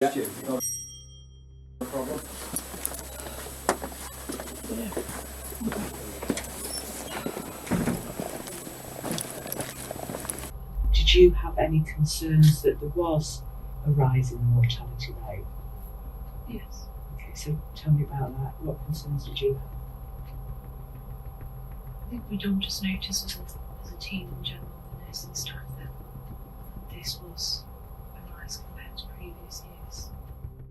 Yeah. Not a problem. Yeah. Did you have any concerns that there was a rise in the mortality rate? Yes. Okay, so tell me about that. What concerns did you have? I think we don't just notice as a team in general, the nursing staff, that this was a rise compared to previous years.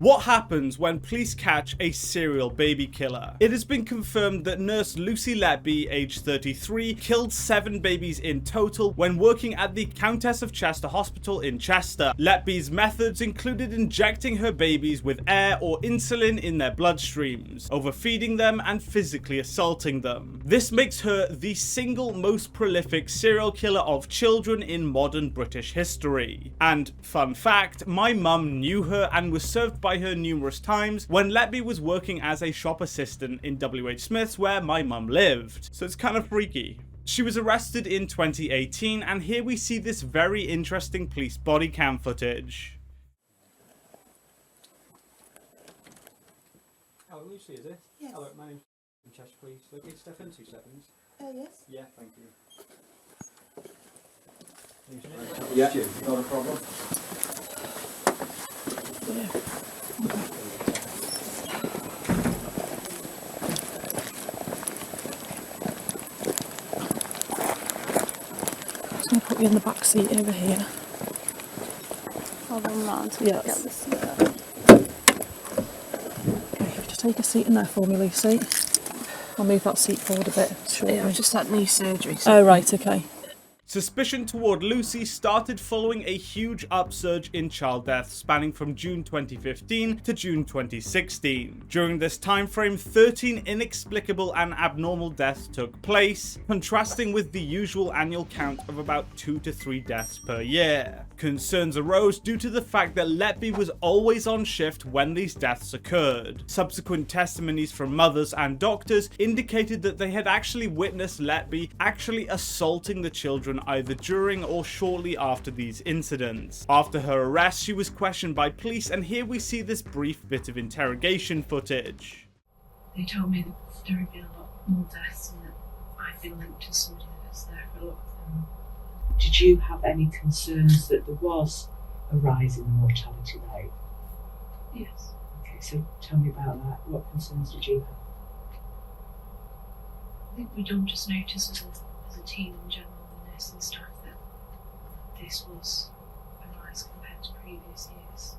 What happens when police catch a serial baby killer? It has been confirmed that Nurse Lucy Letby, aged 33, killed 7 babies in total when working at the Countess of Chester Hospital in Chester. Letby's methods included injecting her babies with air or insulin in their bloodstreams, overfeeding them and physically assaulting them. This makes her the single most prolific serial killer of children in modern British history. And fun fact, my mum knew her and was served by her numerous times when Letby was working as a shop assistant in WH Smith's where my mum lived. So it's kind of freaky. She was arrested in 2018 and here we see this very interesting police body cam footage. Hello, Lucy, is it? Yes. Hello, my name's Chester, please. Locate Steph in 2 seconds. Yes. Yeah, thank you. Yeah, not a problem. Yeah. I'm going to put you in the back seat over here. Hold on now until Yes. I get the seat. Okay, just take a seat in there for me, Lucy. I'll move that seat forward a bit shortly. Yeah, I've just had knee surgery. So Oh, right, okay. Suspicion toward Lucy started following a huge upsurge in child deaths spanning from June 2015 to June 2016. During this time frame, 13 inexplicable and abnormal deaths took place, contrasting with the usual annual count of about 2 to 3 deaths per year. Concerns arose due to the fact that Letby was always on shift when these deaths occurred. Subsequent testimonies from mothers and doctors indicated that they had actually witnessed Letby actually assaulting the children either during or shortly after these incidents. After her arrest, she was questioned by police, and here we see this brief bit of interrogation footage. they told me that there had been a lot more deaths and that I'd been linked to somebody that was there for a lot of them. Did you have any concerns that there was a rise in the mortality rate? Yes. Okay, so tell me about that. What concerns did you have? I think we don't just notice as a team in general, the nursing staff, that this was a rise compared to previous years.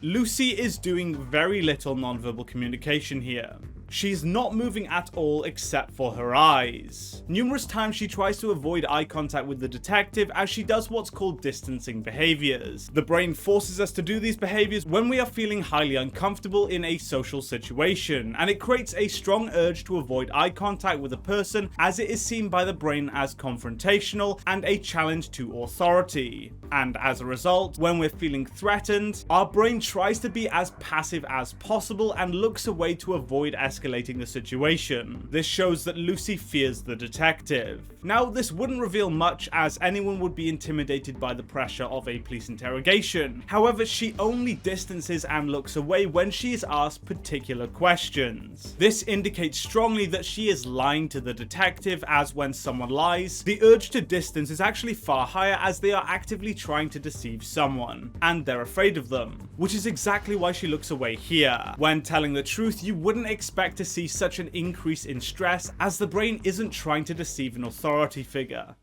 Lucy is doing very little nonverbal communication here. She's not moving at all except for her eyes. Numerous times she tries to avoid eye contact with the detective as she does what's called distancing behaviors. The brain forces us to do these behaviors when we are feeling highly uncomfortable in a social situation, and it creates a strong urge to avoid eye contact with a person as it is seen by the brain as confrontational and a challenge to authority. And as a result, when we're feeling threatened, our brain tries to be as passive as possible and looks away to avoid escalating the situation. This shows that Lucy fears the detective. Now, this wouldn't reveal much as anyone would be intimidated by the pressure of a police interrogation. However, she only distances and looks away when she is asked particular questions. This indicates strongly that she is lying to the detective, as when someone lies, the urge to distance is actually far higher as they are actively trying to deceive someone, and they're afraid of them, which is exactly why she looks away here. When telling the truth, you wouldn't expect to see such an increase in stress as the brain isn't trying to deceive an authority figure.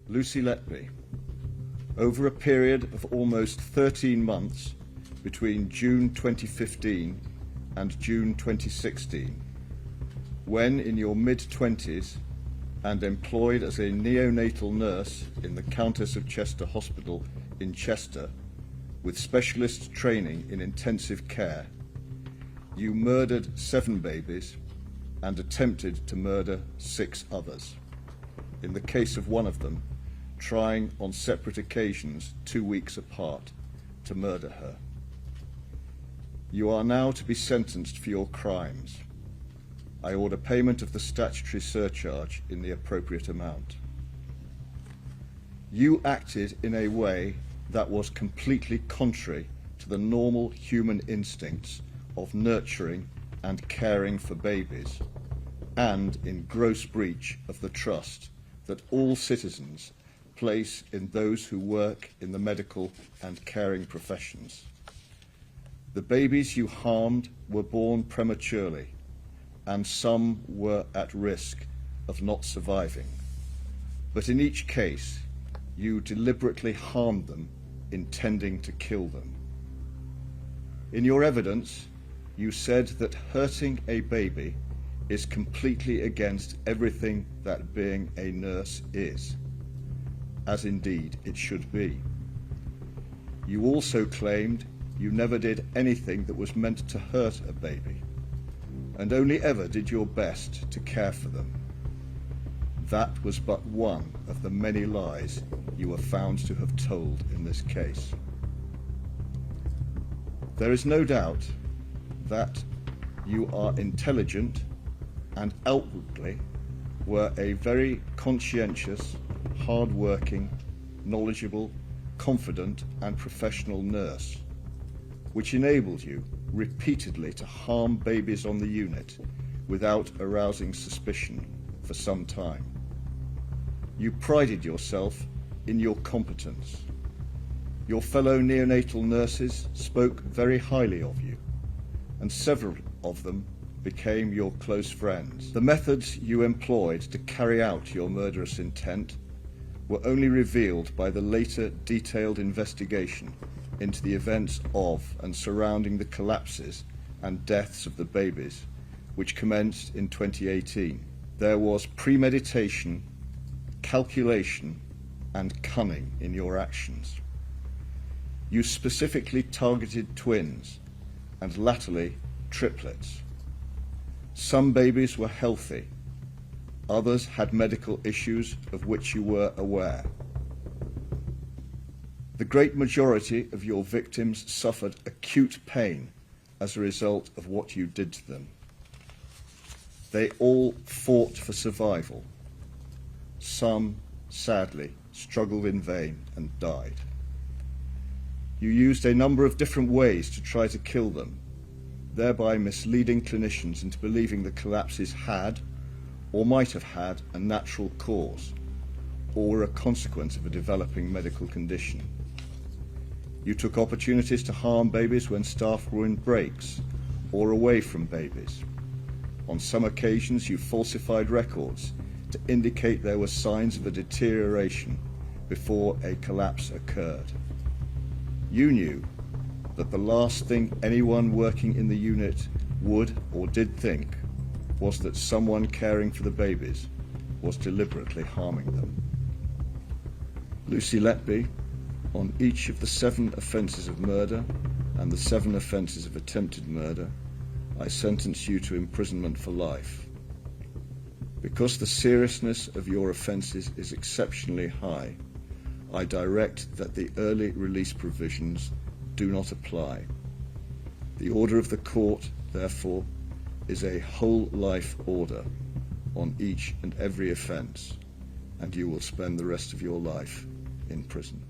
Lucy Letby. Over a period of almost 13 months between June 2015 and June 2016, when in your mid-20s and employed as a neonatal nurse in the Countess of Chester Hospital in Chester, with specialist training in intensive care, you murdered 7 babies and attempted to murder 6 others. In the case of one of them, trying on separate occasions 2 weeks apart to murder her. You are now to be sentenced for your crimes. I order payment of the statutory surcharge in the appropriate amount. You acted in a way that was completely contrary to the normal human instincts of nurturing and caring for babies, and in gross breach of the trust that all citizens place in those who work in the medical and caring professions. The babies you harmed were born prematurely, and some were at risk of not surviving. But in each case, you deliberately harmed them, intending to kill them. In your evidence, you said that hurting a baby is completely against everything that being a nurse is, as indeed it should be. You also claimed you never did anything that was meant to hurt a baby, and only ever did your best to care for them. That was but one of the many lies you were found to have told in this case. There is no doubt that you are intelligent and outwardly were a very conscientious, hard-working, knowledgeable, confident and professional nurse, which enabled you repeatedly to harm babies on the unit without arousing suspicion for some time. You prided yourself in your competence. Your fellow neonatal nurses spoke very highly of you, and several of them became your close friends. The methods you employed to carry out your murderous intent were only revealed by the later detailed investigation into the events of and surrounding the collapses and deaths of the babies, which commenced in 2018. There was premeditation, calculation, and cunning in your actions. You specifically targeted twins, and latterly triplets. Some babies were healthy, others had medical issues of which you were aware. The great majority of your victims suffered acute pain as a result of what you did to them. They all fought for survival. Some, sadly, struggled in vain and died. You used a number of different ways to try to kill them, thereby misleading clinicians into believing the collapses had, or might have had, a natural cause, or were a consequence of a developing medical condition. You took opportunities to harm babies when staff were in breaks, or away from babies. On some occasions, you falsified records to indicate there were signs of a deterioration before a collapse occurred. You knew that the last thing anyone working in the unit would or did think was that someone caring for the babies was deliberately harming them. Lucy Letby, on each of the 7 offences of murder and the 7 offences of attempted murder, I sentence you to imprisonment for life. Because the seriousness of your offences is exceptionally high, I direct that the early release provisions do not apply. The order of the court, therefore, is a whole life order on each and every offence, and you will spend the rest of your life in prison.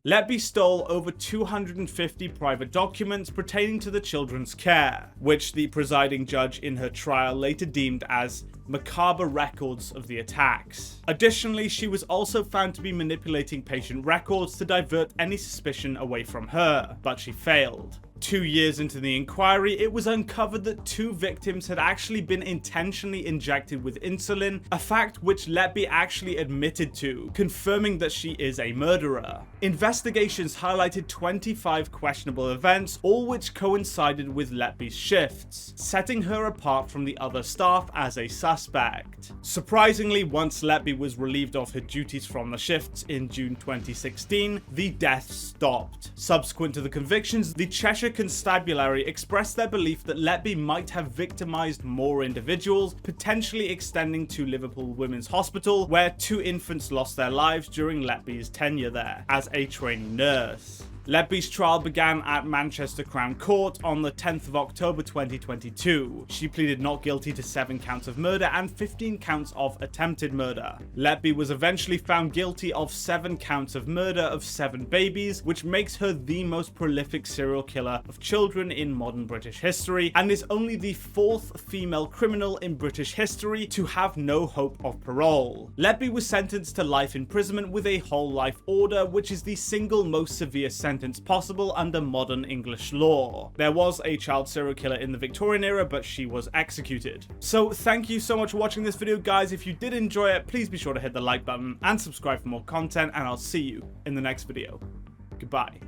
Letby stole over 250 private documents pertaining to the children's care, which the presiding judge in her trial later deemed as macabre records of the attacks. Additionally, she was also found to be manipulating patient records to divert any suspicion away from her, but she failed. 2 years into the inquiry, it was uncovered that 2 victims had actually been intentionally injected with insulin, a fact which Letby actually admitted to, confirming that she is a murderer. Investigations highlighted 25 questionable events, all which coincided with Letby's shifts, setting her apart from the other staff as a suspect. Surprisingly, once Letby was relieved of her duties from the shifts in June 2016, the deaths stopped. Subsequent to the convictions, the Cheshire Constabulary expressed their belief that Letby might have victimized more individuals, potentially extending to Liverpool Women's Hospital, where 2 infants lost their lives during Letby's tenure there as a trainee nurse. Letby's trial began at Manchester Crown Court on the 10th of October 2022. She pleaded not guilty to 7 counts of murder and 15 counts of attempted murder. Letby was eventually found guilty of 7 counts of murder of 7 babies, which makes her the most prolific serial killer of children in modern British history, and is only the 4th female criminal in British history to have no hope of parole. Letby was sentenced to life imprisonment with a whole life order, which is the single most severe sentence possible under modern English law. There was a child serial killer in the Victorian era, but she was executed. So thank you so much for watching this video, guys. If you did enjoy it, please be sure to hit the like button and subscribe for more content, and I'll see you in the next video. Goodbye.